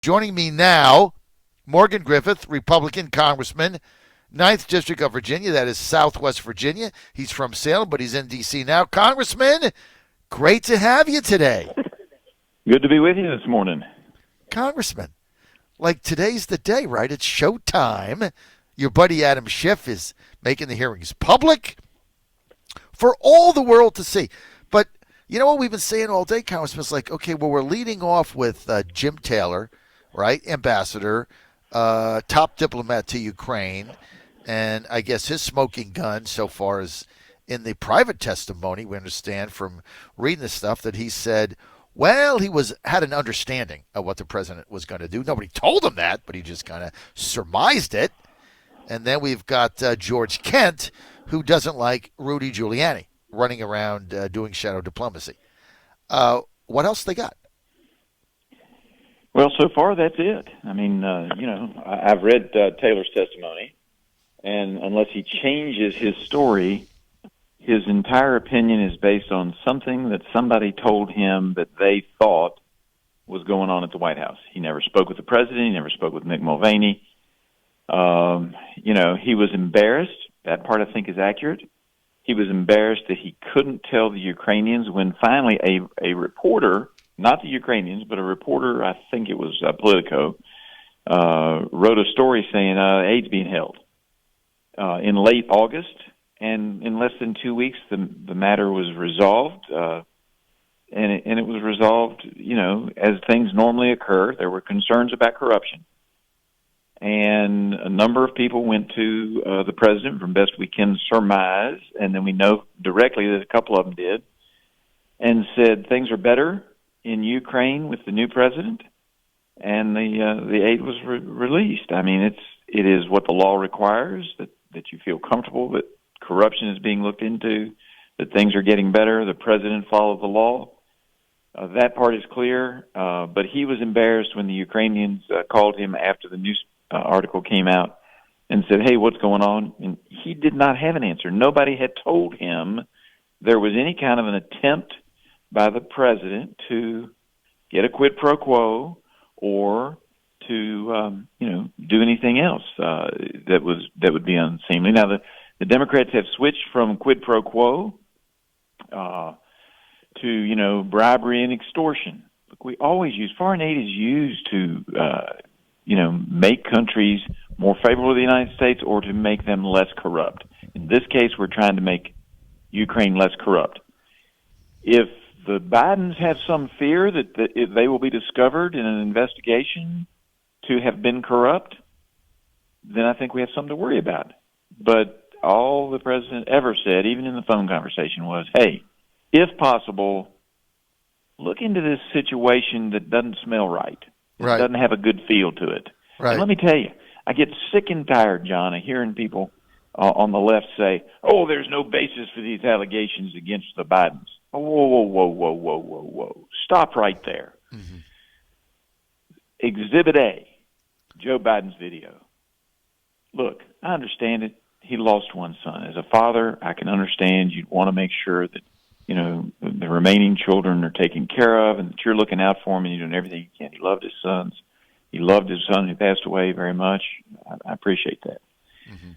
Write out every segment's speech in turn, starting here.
Joining me now, Morgan Griffith, Republican Congressman, 9th District of Virginia, that is Southwest Virginia. He's from Salem, but he's in D.C. now. Congressman, great to have you today. Good to be with you this morning. Congressman, like today's the day, right? It's showtime. Your buddy Adam Schiff is making the hearings public for all the world to see. But you know what we've been saying all day, Congressman? It's like, okay, well, we're leading off with Jim Taylor, right? Ambassador, top diplomat to Ukraine. And I guess his smoking gun so far is in the private testimony, we understand from reading the stuff, that he said, well, he had an understanding of what the president was going to do. Nobody told him that, but he just kind of surmised it. And then we've got George Kent, who doesn't like Rudy Giuliani running around doing shadow diplomacy. What else they got? Well, so far that's it. I mean, I've read Taylor's testimony, and unless he changes his story, his entire opinion is based on something that somebody told him that they thought was going on at the White House. He never spoke with the president. He never spoke with Mick Mulvaney. He was embarrassed. That part, I think, is accurate. He was embarrassed that he couldn't tell the Ukrainians when finally a reporter, not the Ukrainians, but a reporter, I think it was Politico, wrote a story saying aid's being held in late August. And in less than 2 weeks, the matter was resolved, and it was resolved, as things normally occur. There were concerns about corruption. And a number of people went to the president, from best we can surmise, and then we know directly that a couple of them did, and said things are better in Ukraine with the new president, and the aid was released. I mean, it is what the law requires, that you feel comfortable that corruption is being looked into, that things are getting better, the president followed the law. That part is clear, but he was embarrassed when the Ukrainians called him after the news article came out and said, hey, what's going on? And he did not have an answer. Nobody had told him there was any kind of an attempt by the president to get a quid pro quo or to, do anything else that would be unseemly. Now, the Democrats have switched from quid pro quo to, bribery and extortion. Look, we always use, foreign aid is used to, make countries more favorable to the United States or to make them less corrupt. In this case, we're trying to make Ukraine less corrupt. If the Bidens have some fear that they will be discovered in an investigation to have been corrupt, then I think we have something to worry about. But all the president ever said, even in the phone conversation, was, hey, if possible, look into this situation that doesn't smell right. Right. Doesn't have a good feel to it. Right. And let me tell you, I get sick and tired, John, of hearing people on the left say, oh, there's no basis for these allegations against the Bidens. Oh, whoa. Stop right there. Mm-hmm. Exhibit A, Joe Biden's video. Look, I understand it. He lost one son. As a father, I can understand you'd want to make sure that, the remaining children are taken care of and that you're looking out for him and you're doing everything you can. He loved his sons. He loved his son who passed away very much. I appreciate that. Mm-hmm.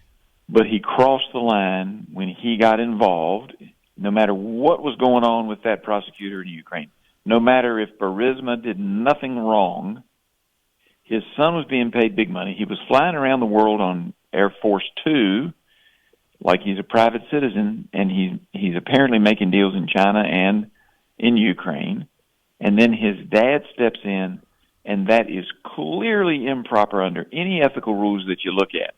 But he crossed the line when he got involved, no matter what was going on with that prosecutor in Ukraine. No matter if Burisma did nothing wrong, his son was being paid big money. He was flying around the world on Air Force Two like he's a private citizen, and he's apparently making deals in China and in Ukraine. And then his dad steps in, and that is clearly improper under any ethical rules that you look at.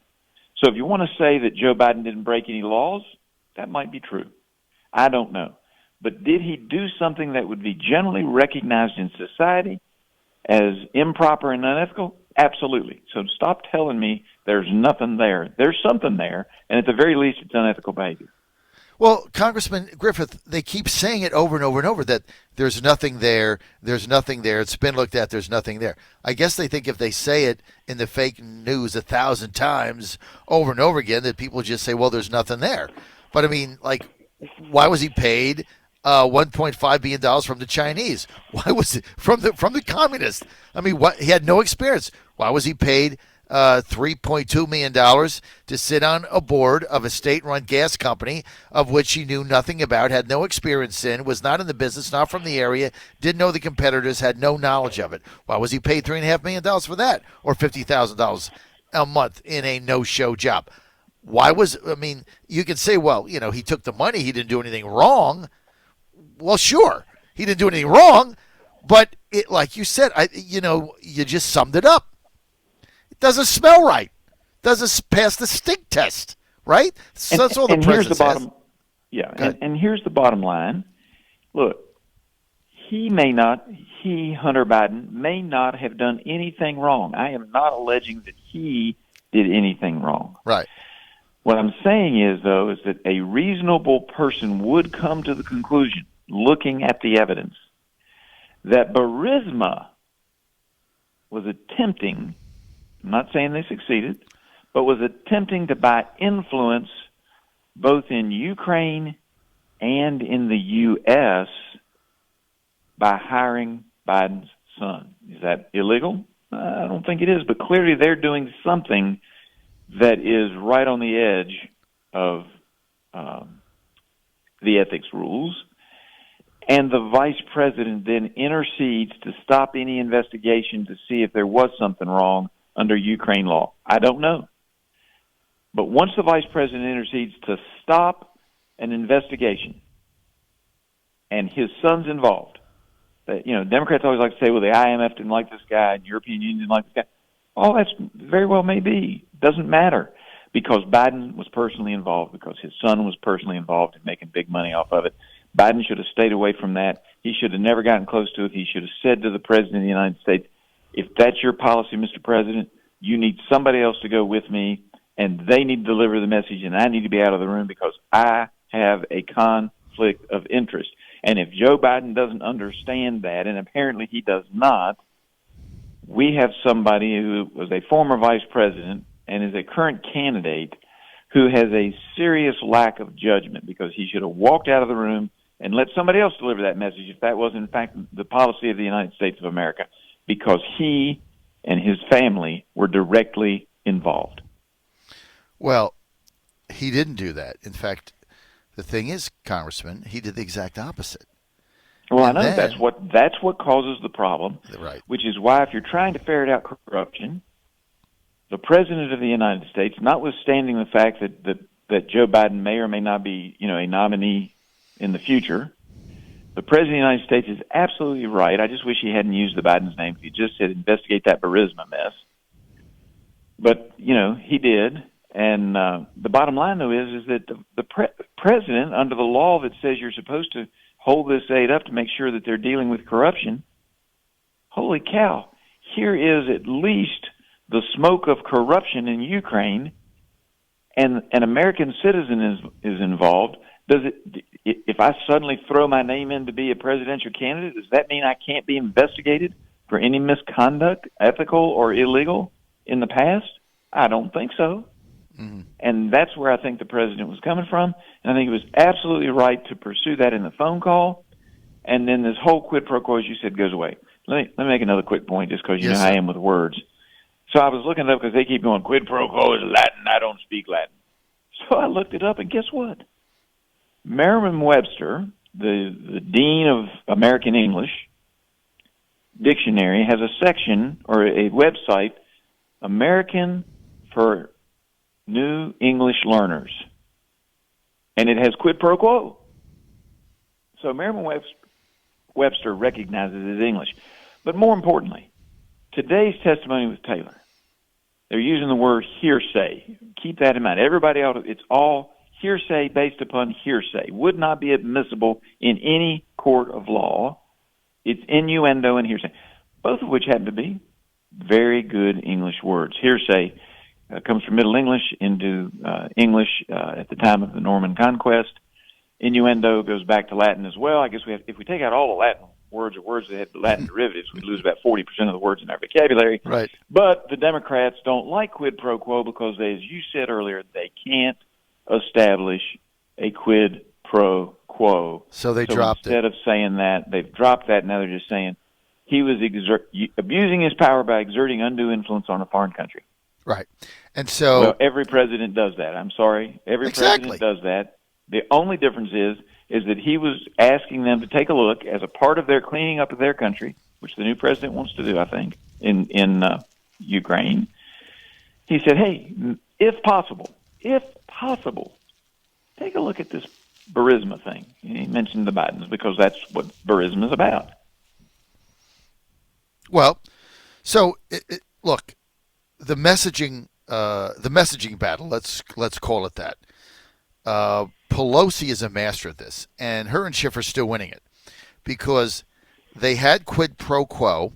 So if you want to say that Joe Biden didn't break any laws, that might be true. I don't know. But did he do something that would be generally recognized in society as improper and unethical? Absolutely. So stop telling me there's nothing there. There's something there, and at the very least, it's unethical behavior. Well, Congressman Griffith, they keep saying it over and over and over that there's nothing there, there's nothing there, it's been looked at, there's nothing there. I guess they think if they say it in the fake news 1,000 times over and over again that people just say, well, there's nothing there. But, I mean, like, why was he paid? $1.5 billion from the Chinese. Why was it from the communists? I mean, what, he had no experience. Why was he paid $3.2 million to sit on a board of a state-run gas company of which he knew nothing about, had no experience in, was not in the business, not from the area, didn't know the competitors, had no knowledge of it? Why was he paid $3.5 million for that, or $50,000 a month in a no-show job? Why was, I mean, you can say, well, you know, he took the money, he didn't do anything wrong. Well, sure, he didn't do anything wrong, but it, like you said, you just summed it up. It doesn't smell right. Doesn't pass the stink test, right? So that's all the president says. And here's the bottom line. Look, Hunter Biden, may not have done anything wrong. I am not alleging that he did anything wrong. Right. What I'm saying is, though, is that a reasonable person would come to the conclusion, looking at the evidence, that Burisma was attempting, I'm not saying they succeeded, but was attempting to buy influence both in Ukraine and in the U.S. by hiring Biden's son. Is that illegal? I don't think it is, but clearly they're doing something that is right on the edge of the ethics rules. And the vice president then intercedes to stop any investigation to see if there was something wrong under Ukraine law. I don't know. But once the vice president intercedes to stop an investigation and his son's involved, Democrats always like to say, well, the IMF didn't like this guy and the European Union didn't like this guy. Oh, that's very well may be. Doesn't matter, because Biden was personally involved, because his son was personally involved in making big money off of it. Biden should have stayed away from that. He should have never gotten close to it. He should have said to the president of the United States, if that's your policy, Mr. President, you need somebody else to go with me, and they need to deliver the message, and I need to be out of the room because I have a conflict of interest. And if Joe Biden doesn't understand that, and apparently he does not, we have somebody who was a former vice president and is a current candidate who has a serious lack of judgment, because he should have walked out of the room and let somebody else deliver that message if that was, in fact, the policy of the United States of America, because he and his family were directly involved. Well, he didn't do that. In fact, the thing is, Congressman, he did the exact opposite. Well, I know that's what causes the problem, right? Which is why, if you're trying to ferret out corruption, the President of the United States, notwithstanding the fact that Joe Biden may or may not be, a nominee in the future, the President of the United States is absolutely right. I just wish he hadn't used the Biden's name. He just said investigate that Burisma mess. But, he did. And the bottom line, though, is that the President, under the law that says you're supposed to hold this aid up to make sure that they're dealing with corruption, holy cow, here is at least the smoke of corruption in Ukraine, and an American citizen is involved. If I suddenly throw my name in to be a presidential candidate, does that mean I can't be investigated for any misconduct, ethical or illegal, in the past? I don't think so. Mm-hmm. And that's where I think the president was coming from. And I think it was absolutely right to pursue that in the phone call. And then this whole quid pro quo, as you said, goes away. Let me make another quick point, just because you know how I am with words. So I was looking it up because they keep going, quid pro quo is Latin. I don't speak Latin. So I looked it up, and guess what? Merriam-Webster, the Dean of American English Dictionary, has a section or a website, American for New English Learners. And it has quid pro quo. So Merriam-Webster recognizes it as English. But more importantly, today's testimony with Taylor, they're using the word hearsay. Keep that in mind. Everybody it's all hearsay based upon hearsay. Would not be admissible in any court of law. It's innuendo and hearsay, both of which happen to be very good English words. Hearsay comes from Middle English into English at the time of the Norman Conquest. Innuendo goes back to Latin as well. I guess if we take out all the Latin words or words that had Latin derivatives, we'd lose about 40% of the words in our vocabulary. Right. But the Democrats don't like quid pro quo because, as you said earlier, they can't establish a quid pro quo. So they dropped instead it. of saying that, they've dropped that. Now they're just saying he was abusing his power by exerting undue influence on a foreign country. Right. And so... Well, every president does that. I'm sorry. Every Exactly. president does that. The only difference is that he was asking them to take a look as a part of their cleaning up of their country, which the new president wants to do, I think, in Ukraine. He said, hey, if possible, take a look at this Burisma thing. And he mentioned the Bidens because that's what Burisma is about. Well, so look, the messaging battle. Let's call it that. Pelosi is a master at this, and her and Schiff are still winning it because they had quid pro quo.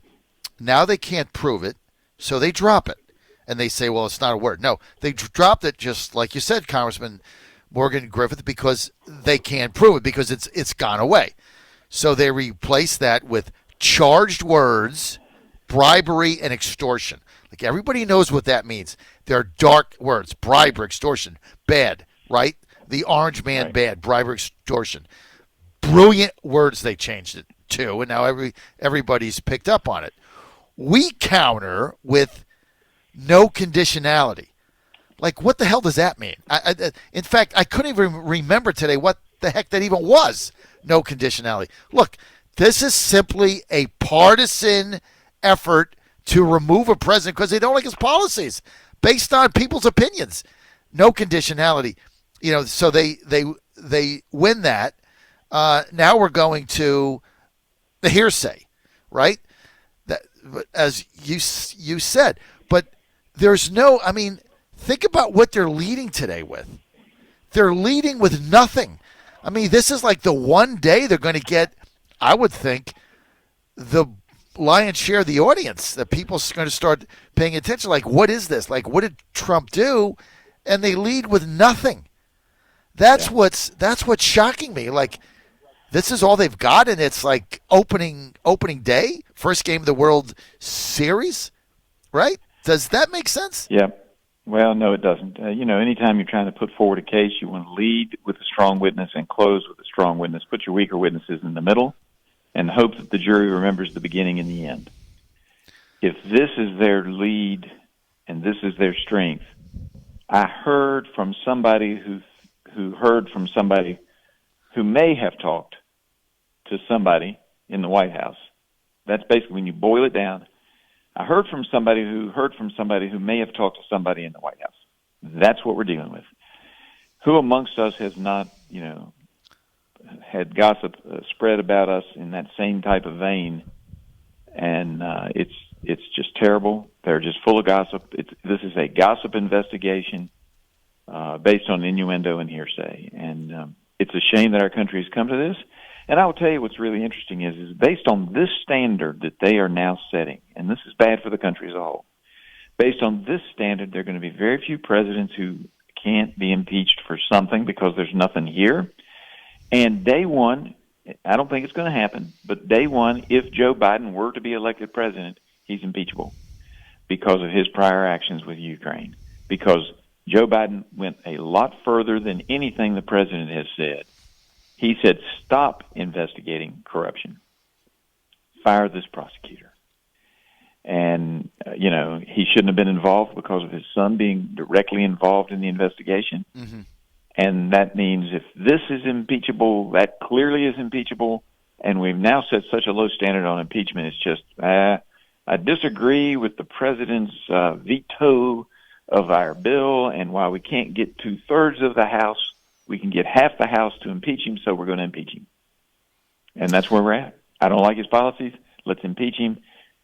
Now they can't prove it, so they drop it, and they say, "Well, it's not a word." No, they dropped it just like you said, Congressman Morgan Griffith, because they can't prove it because it's gone away. So they replace that with charged words, bribery, and extortion. Like everybody knows what that means. They're dark words: bribery, extortion, bad, right? The orange man, Right. Bad, bribery, extortion. Brilliant words they changed it to, and now everybody's picked up on it. We counter with no conditionality. Like, what the hell does that mean? In fact, I couldn't even remember today what the heck that even was. No conditionality. Look, this is simply a partisan effort to remove a president because they don't like his policies based on people's opinions. No conditionality. So they win that. Now we're going to the hearsay, right? That, as you said, but there's no. I mean, think about what they're leading today with. They're leading with nothing. I mean, this is like the one day they're going to get, I would think, the lion's share of the audience, that people's going to start paying attention. Like, what is this? Like, what did Trump do? And they lead with nothing. That's what's shocking me. Like, this is all they've got, and it's like opening day, first game of the World Series, right? Does that make sense? Yeah. Well, no, it doesn't. Anytime you're trying to put forward a case, you want to lead with a strong witness and close with a strong witness. Put your weaker witnesses in the middle and hope that the jury remembers the beginning and the end. If this is their lead and this is their strength, I heard from somebody who heard from somebody who may have talked to somebody in the White House. That's basically when you boil it down. I heard from somebody who may have talked to somebody in the White House. That's what we're dealing with. Who amongst us has not, had gossip spread about us in that same type of vein? And it's just terrible. They're just full of gossip. This is a gossip investigation based on innuendo and hearsay. And it's a shame that our country has come to this. And I will tell you what's really interesting is based on this standard that they are now setting, and this is bad for the country as a whole, based on this standard, there are going to be very few presidents who can't be impeached for something because there's nothing here. And day one, I don't think it's going to happen, but day one, if Joe Biden were to be elected president, he's impeachable because of his prior actions with Ukraine, because Joe Biden went a lot further than anything the president has said. He said, stop investigating corruption. Fire this prosecutor. And, he shouldn't have been involved because of his son being directly involved in the investigation. Mm-hmm. And that means if this is impeachable, that clearly is impeachable. And we've now set such a low standard on impeachment. It's just, I disagree with the president's veto of our bill. And while we can't get 2/3 of the House, we can get half the House to impeach him, so we're going to impeach him. And that's where we're at. I don't like his policies. Let's impeach him.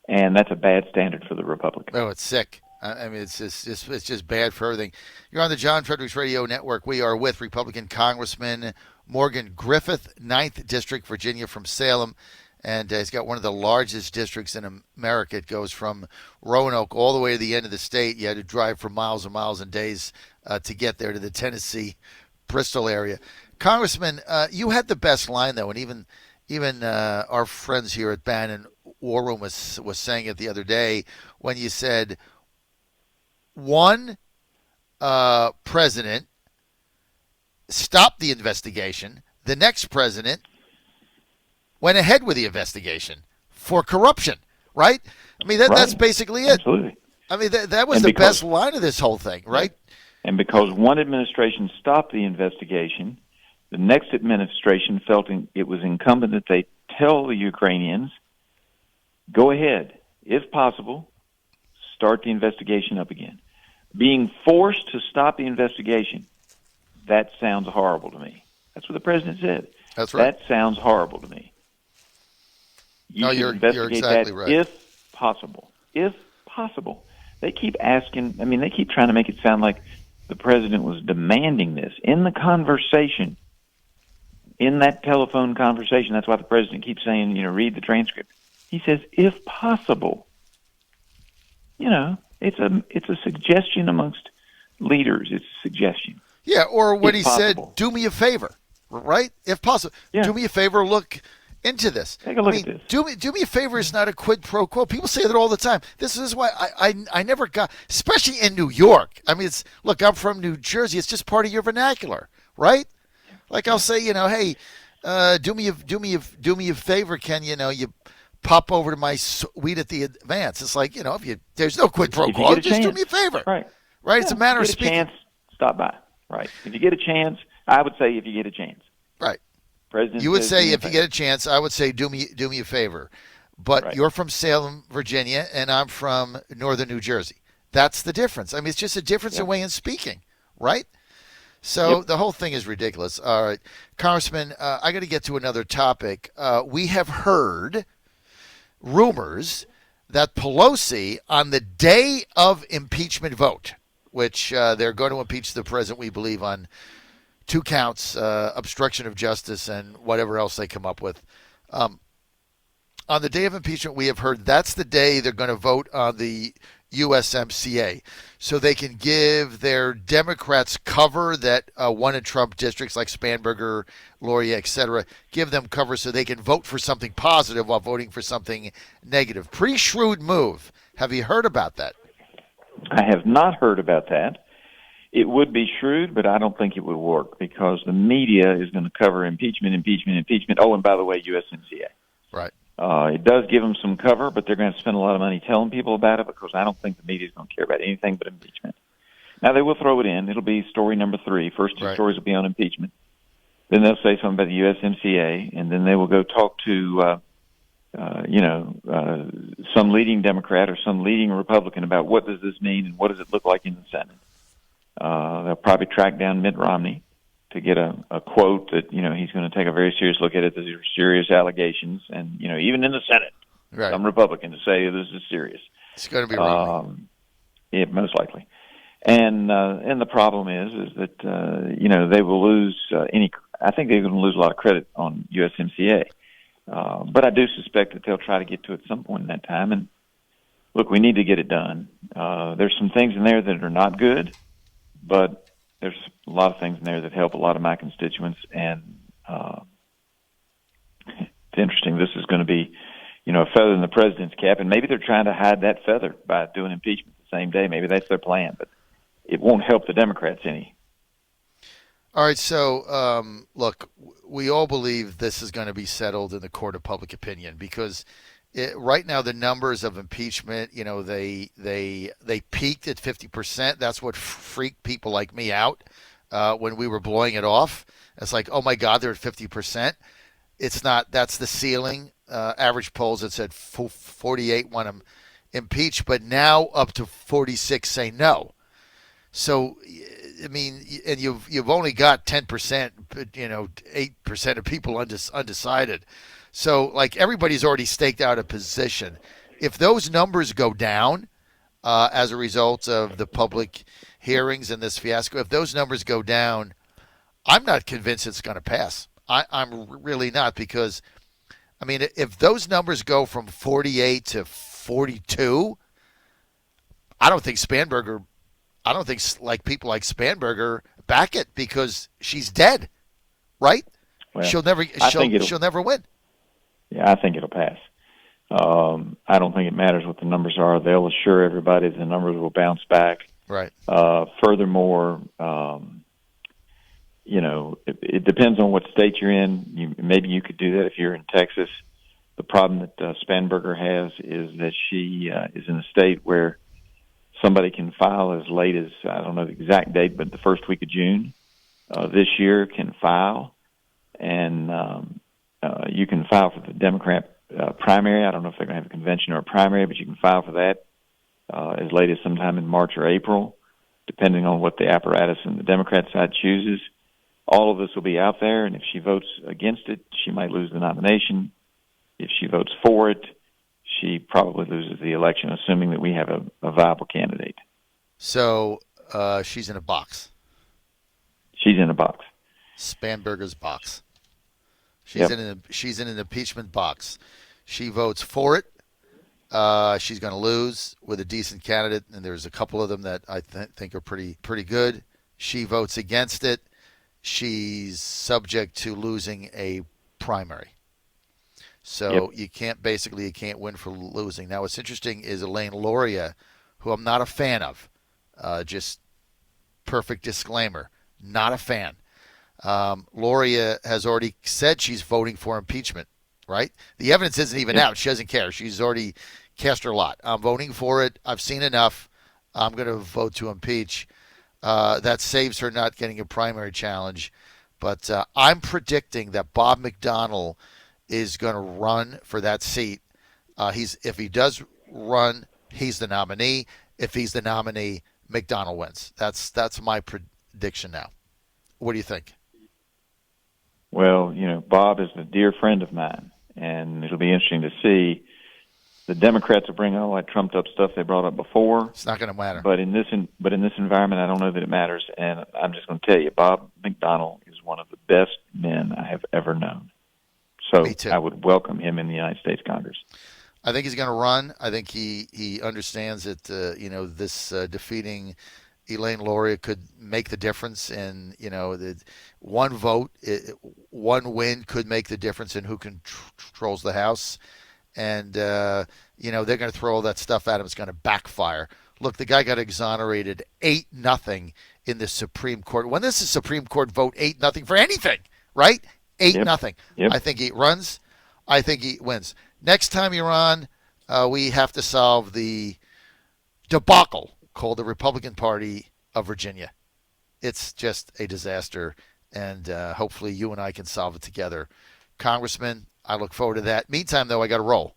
And that's a bad standard for the Republicans. Oh, it's sick. I mean, it's just bad for everything. You're on the John Fredericks Radio Network. We are with Republican Congressman Morgan Griffith, 9th District, Virginia, from Salem. And he's got one of the largest districts in America. It goes from Roanoke all the way to the end of the state. You had to drive for miles and miles and days to get there to the Tennessee Bristol area. Congressman, you had the best line, though, and even our friends here at Bannon War Room was saying it the other day when you said one president stopped the investigation, the next president went ahead with the investigation for corruption, right? I mean, that's basically it. Absolutely. I mean, that was the best line of this whole thing, right? And because one administration stopped the investigation, the next administration felt it was incumbent that they tell the Ukrainians, go ahead, if possible, start the investigation up again. Being forced to stop the investigation, that sounds horrible to me. That's what the president said. That's right. That sounds horrible to me. You're exactly right. If possible. If possible. They keep asking, they keep trying to make it sound like the president was demanding this. In the conversation, in that telephone conversation, that's why the president keeps saying, read the transcript. He says, if possible. It's a suggestion amongst leaders. It's a suggestion. Yeah, or when he said, do me a favor, right? If possible. Yeah. Do me a favor, look into this. Take a look at this. Do me a favor is not a quid pro quo. People say that all the time. This is why I never got, especially in New York. Look, I'm from New Jersey. It's just part of your vernacular, right? Like I'll say, hey, do me a favor, Ken. You pop over to my suite at the Advance. It's like, if there's no quid pro quo, just do me a favor, right? Right. It's a matter of speaking. Chance, stop by, right? If you get a chance, I would say if you get a chance, right. President, you would say if you get a chance, I would say do me a favor. But you're from Salem, Virginia, and I'm from Northern New Jersey. That's the difference. It's just a difference in way in speaking, right? So the whole thing is ridiculous. All right, Congressman, I got to get to another topic. We have heard rumors that Pelosi, on the day of impeachment vote, which they're going to impeach the president, we believe, on 2 counts, obstruction of justice and whatever else they come up with. On the day of impeachment, we have heard that's the day they're going to vote on the USMCA, so they can give their Democrats cover that won in Trump districts like Spanberger, Luria, etc. Give them cover so they can vote for something positive while voting for something negative. Pretty shrewd move. Have you heard about that? I have not heard about that. It would be shrewd, but I don't think it would work because the media is going to cover impeachment. Oh, and by the way, USMCA. Right. It does give them some cover, but they're going to spend a lot of money telling people about it because I don't think the media is going to care about anything but impeachment. Now, they will throw it in. It'll be story number 3. First 2 stories will be on impeachment. Then they'll say something about the USMCA, and then they will go talk to, some leading Democrat or some leading Republican about what does this mean and what does it look like in the Senate. They'll probably track down Mitt Romney to get a quote that, he's going to take a very serious look at it. These are serious allegations. And, even in the Senate, some Republicans say this is serious. It's going to be Romney. Yeah, most likely. And the problem is that, they will lose I think they're going to lose a lot of credit on USMCA. But I do suspect that they'll try to get to it at some point in that time. And look, we need to get it done. There's some things in there that are not good, but there's a lot of things in there that help a lot of my constituents, and it's interesting. This is going to be, a feather in the president's cap, and maybe they're trying to hide that feather by doing impeachment the same day. Maybe that's their plan, but it won't help the Democrats any. All right, so look, we all believe this is going to be settled in the court of public opinion because right now the numbers of impeachment, they peaked at 50%. That's what freaked people like me out when we were blowing it off. It's like, oh my God, they're at 50%. It's not. That's the ceiling. Average polls that said 48 want them impeached, but now up to 46 say no. So, and you've only got 10%, 8% of people undecided. So, like, everybody's already staked out a position. If those numbers go down as a result of the public hearings and this fiasco, if those numbers go down, I'm not convinced it's going to pass. I'm really not because, if those numbers go from 48 to 42, I don't think people like Spanberger back it because she's dead, right? Well, she'll never win. Yeah, I think it'll pass. I don't think it matters what the numbers are. They'll assure everybody the numbers will bounce back. Right. Furthermore, it depends on what state you're in. Maybe you could do that if you're in Texas. The problem that Spanberger has is that she is in a state where somebody can file as late as, I don't know the exact date, but the first week of June this year can file. And you can file for the Democrat primary. I don't know if they're going to have a convention or a primary, but you can file for that as late as sometime in March or April, depending on what the apparatus and the Democrat side chooses. All of this will be out there, and if she votes against it, she might lose the nomination. If she votes for it, she probably loses the election, assuming that we have a viable candidate. So she's in a box. She's in a box. Spanberger's box. She's in an impeachment box. She votes for it. She's going to lose with a decent candidate, and there's a couple of them that I think are pretty good. She votes against it. She's subject to losing a primary. So you can't win for losing. Now, what's interesting is Elaine Luria, who I'm not a fan of. Just perfect disclaimer, not a fan. Luria has already said she's voting for impeachment, right? The evidence isn't even out. She doesn't care. She's already cast her lot. I'm voting for it. I've seen enough. I'm going to vote to impeach. That saves her not getting a primary challenge. But I'm predicting that Bob McDonnell is going to run for that seat. If he does run, he's the nominee. If he's the nominee, McDonnell wins. That's my prediction now. What do you think? Well, Bob is a dear friend of mine, and it'll be interesting to see. The Democrats will bring all that trumped-up stuff they brought up before. It's not going to matter. But in this environment, I don't know that it matters. And I'm just going to tell you, Bob McDonnell is one of the best men I have ever known. So I would welcome him in the United States Congress. I think he's going to run. I think he understands that this defeating Elaine Luria could make the difference in the one vote, one win could make the difference in who controls the House. And, they're going to throw all that stuff at him. It's going to backfire. Look, the guy got exonerated 8-0 in the Supreme Court. When does the Supreme Court vote 8-0 for anything, right? 8-0. Yep. I think he runs. I think he wins. Next time you're on, we have to solve the debacle called the Republican Party of Virginia. It's just a disaster, and hopefully you and I can solve it together. Congressman, I look forward to that. Meantime, though, I got to roll.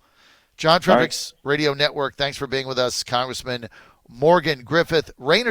John Fredericks Radio Network, thanks for being with us. Congressman Morgan Griffith. Rainer